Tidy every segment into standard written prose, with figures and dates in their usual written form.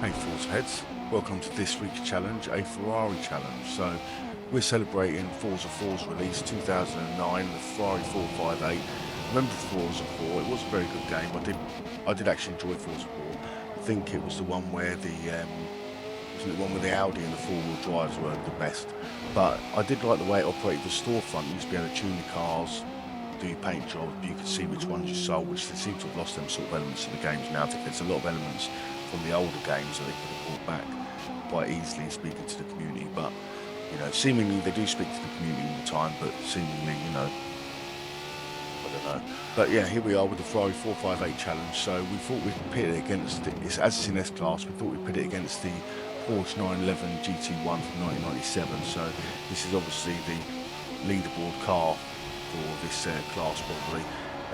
Hey Forza heads, welcome to this week's challenge, a Ferrari challenge. So we're celebrating Forza 4's release 2009, the Ferrari 458. Remember Forza 4, it was a very good game. I did actually enjoy Forza 4. I think it was the one where wasn't it the one with the Audi and the four-wheel drives were the best. But I did like the way it operated the storefront. You used to be able to tune the cars, do your paint job, you could see which ones you sold, which they seem to have lost them sort of elements in the games now. I think there's a lot of elements from the older games that they could have brought back quite easily, speaking to the community. But you know, seemingly they do speak to the community all the time, but seemingly, you know, I don't know. But yeah, here we are with the Ferrari 458 challenge. So we thought we'd pit it against as it's in S-Class, we thought we'd pit it against the Porsche 911 GT1 from 1997. So this is obviously the leaderboard car for this class, probably,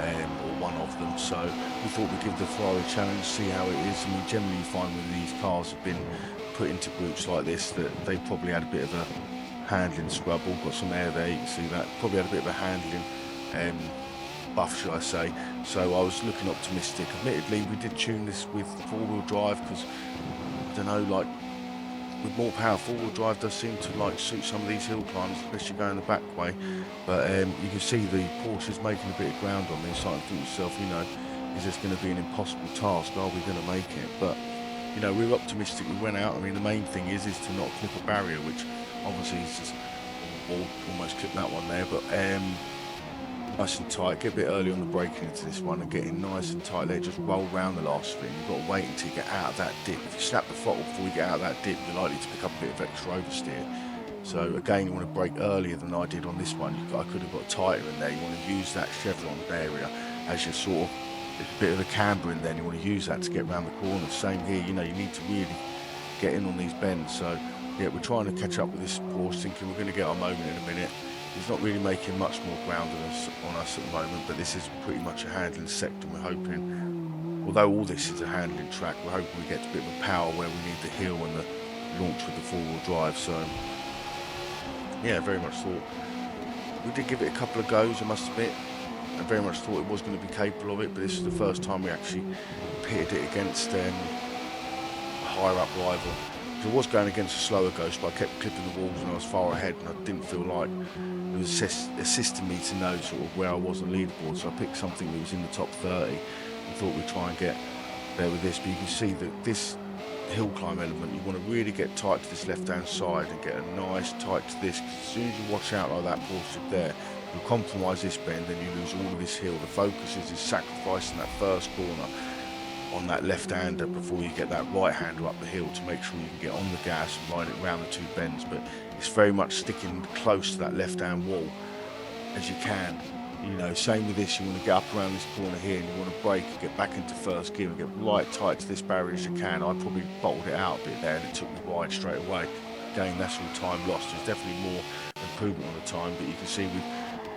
or one of them. So we thought we'd give the Ferrari challenge, see how it is. I mean, generally you find when these cars have been put into groups like this that they probably had a bit of a handling scrub. All got some air there, you can see that. Probably had a bit of a handling buff, should I say. So I was looking optimistic. Admittedly, we did tune this with four-wheel drive because, I don't know, like, with more power, four-wheel drive does seem to like suit some of these hill climbs, especially going the back way. But you can see the Porsche is making a bit of ground on this. So I think to yourself, you know, is this going to be an impossible task? Are we going to make it? But you know, we were optimistic. We went out. I mean, the main thing is to not clip a barrier, which obviously is just almost clipped that one there. But nice and tight. Get a bit early on the braking into this one and getting nice and tight there. Just roll round the last thing. You've got to wait until you get out of that dip. If you snap the throttle before you get out of that dip, you're likely to pick up a bit of extra oversteer. So again, you want to brake earlier than I did on this one. I could have got tighter in there. You want to use that chevron area as your sort of, there's a bit of a camber in there, and you want to use that to get around the corner. Same here, you know, you need to really get in on these bends. So yeah, we're trying to catch up with this Porsche, thinking we're going to get our moment in a minute. He's not really making much more ground on us at the moment, but this is pretty much a handling sector. We're hoping, although all this is a handling track, we're hoping we get to a bit of a power where we need the hill and the launch with the four-wheel drive. So yeah, very much thought we did give it a couple of goes, I must admit. I very much thought it was going to be capable of it, but this is the first time we actually pitted it against a higher up rival. I was going against a slower Ghost, but I kept clipping the walls and I was far ahead, and I didn't feel like it was assisting me to know sort of where I was on the leaderboard. So I picked something that was in the top 30 and thought we'd try and get there with this. But you can see that this hill climb element, you want to really get tight to this left hand side and get a nice tight to this. As soon as you watch out like that Porsche there, you compromise this bend, then you lose all of this hill. The focus is sacrificing that first corner on that left-hander before you get that right-hander up the hill to make sure you can get on the gas and ride it round the two bends. But it's very much sticking close to that left-hand wall as you can. You know, same with this, you want to get up around this corner here and you want to brake and get back into first gear and get right tight to this barrier as you can. I probably bottled it out a bit there and it took me wide straight away. Again, that's all time lost. There's definitely more improvement on the time, but you can see we've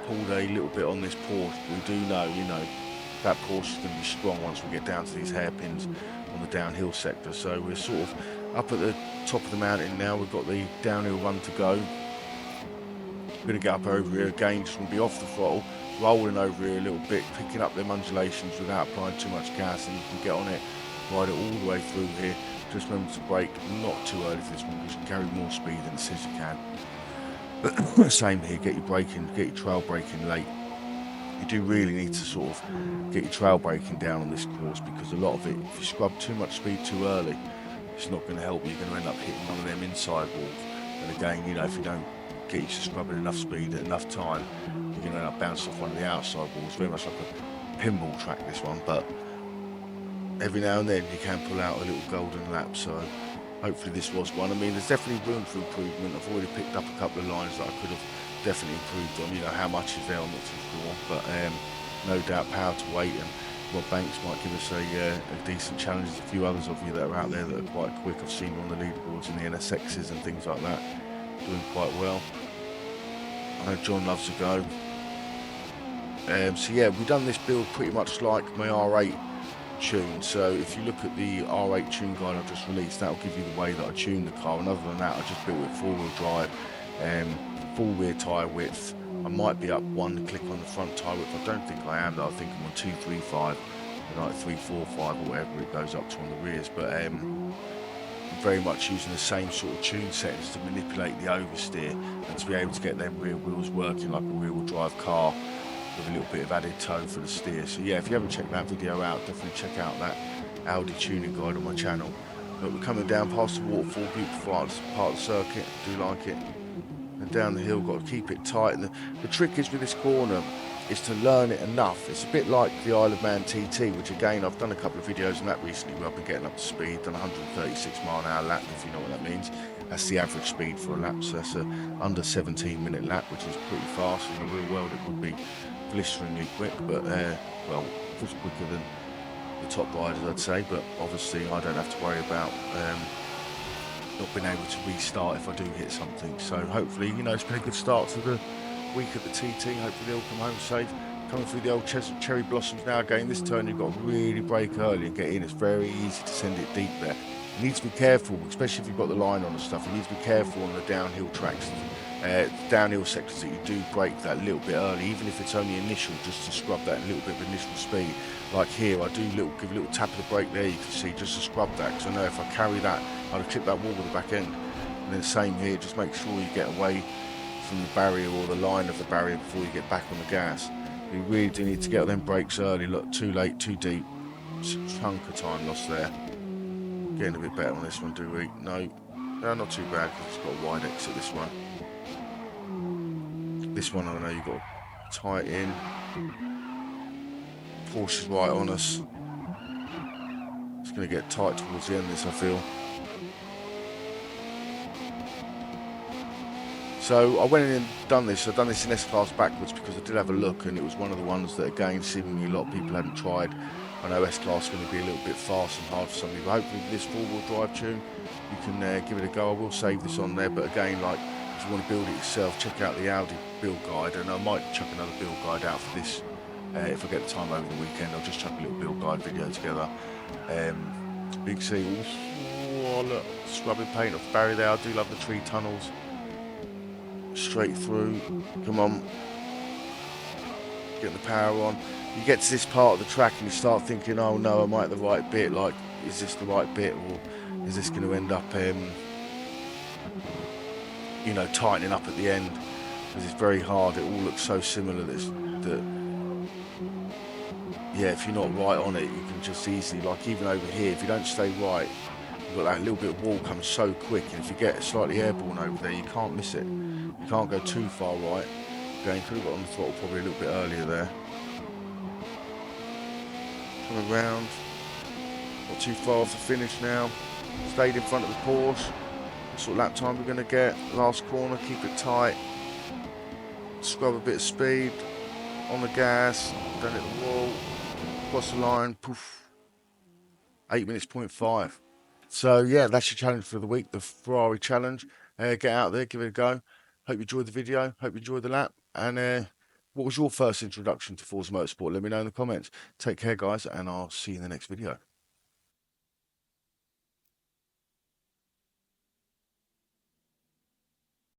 pulled a little bit on this Porsche. We do know, you know, that Porsche is going to be strong once we get down to these hairpins on the downhill sector. So we're sort of up at the top of the mountain now. We've got the downhill run to go. We're going to get up over here again, just want to be off the throttle, rolling over here a little bit, picking up them undulations without applying too much gas, and you can get on it, ride it all the way through here. Just remember to brake not too early for this one, because you can carry more speed than it says you can. But same here, get your braking, get your trail braking late. You do really need to sort of get your trail braking down on this course, because a lot of it, if you scrub too much speed too early, it's not going to help you. You're going to end up hitting one of them inside walls. And again, you know, if you don't get used to scrubbing enough speed at enough time, you're going to end up bouncing off one of the outside walls. Very much like a pinball track, this one, but every now and then you can pull out a little golden lap. So hopefully this was one. I mean, there's definitely room for improvement. I've already picked up a couple of lines that I could have definitely improved on. You know, how much is there, I'm not too sure, but no doubt power to weight, and Rob Banks might give us a decent challenge. There's a few others of you that are out there that are quite quick. I've seen on the leaderboards in the NSXs and things like that, doing quite well. I know John loves to go. So yeah, we've done this build pretty much like my R8 tune. So if you look at the R8 tune guide I've just released, that'll give you the way that I tuned the car. And other than that, I just built it four-wheel drive, full rear tyre width. I might be up one click on the front tyre width. I don't think I am, though. I think I'm on 235, like 345 or whatever it goes up to on the rears. But very much using the same sort of tune settings to manipulate the oversteer and to be able to get them rear wheels working like a rear-wheel drive car with a little bit of added toe for the steer. So yeah, if you haven't checked that video out, definitely check out that Audi tuning guide on my channel. But we're coming down past the waterfall, beautiful part of the circuit, do like it. And down the hill, got to keep it tight. And the trick is with this corner is to learn it enough. It's a bit like the Isle of Man TT, which again, I've done a couple of videos on that recently where I've been getting up to speed, done 136 mile an hour lap, if you know what that means. That's the average speed for a lap, so that's a under 17-minute lap, which is pretty fast. In the real world, it would be blisteringly quick, but well, it was quicker than the top riders, I'd say. But obviously, I don't have to worry about not being able to restart if I do hit something. So hopefully, you know, it's been a good start to the week at the TT. Hopefully they'll come home safe. Coming through the old cherry blossoms now. Again, this turn you've got to really brake early and get in. It's very easy to send it deep there. You need to be careful, especially if you've got the line on and stuff. You need to be careful on the downhill tracks, downhill sectors that you do brake that a little bit early, even if it's only initial, just to scrub that little bit of initial speed. Like here, I do give a little tap of the brake there, you can see, just to scrub that, because I know if I carry that, I'd have clipped that wall with the back end. And then same here, just make sure you get away from the barrier or the line of the barrier before you get back on the gas. You really do need to get them brakes early. Look, too late, too deep. It's a chunk of time lost there. Getting a bit better on this one, do we? No, not too bad, because it's got a wide exit, this one. This one, I know you've got to tie it in. Porsche's right on us. It's going to get tight towards the end of this, I feel. So I went in and done this. I've done this in S-Class backwards because I did have a look, and it was one of the ones that, again, seemingly a lot of people hadn't tried. I know S-Class is going to be a little bit fast and hard for some people. Hopefully with this four-wheel drive tune, you can give it a go. I will save this on there, but again, like, if you want to build it yourself, check out the Audi build guide, and I might chuck another build guide out for this. If I get the time over the weekend, I'll just chuck a little build guide video together. Big C, oh look, scrubbing paint off the barrier there. I do love the tree tunnels. Straight through, come on, get the power on. You get to this part of the track and you start thinking, oh no, am I at the right bit? Like, is this the right bit, or is this going to end up, you know, tightening up at the end? Because it's very hard. It all looks so similar that yeah, if you're not right on it, you can just easily, like even over here, if you don't stay right, you've got that little bit of wall comes so quick, and if you get slightly airborne over there, you can't miss it. You can't go too far right. Again, could have got on the throttle probably a little bit earlier there. Coming round, not too far off the finish now. Stayed in front of the Porsche. That's what lap time we're going to get. Last corner, keep it tight. Scrub a bit of speed on the gas. Don't hit the wall. Cross the line. Poof. 8 minutes, 0.5. So yeah, that's your challenge for the week, the Ferrari challenge. Get out there, give it a go. Hope you enjoyed the video. Hope you enjoyed the lap. And what was your first introduction to Forza Motorsport? Let me know in the comments. Take care, guys, and I'll see you in the next video.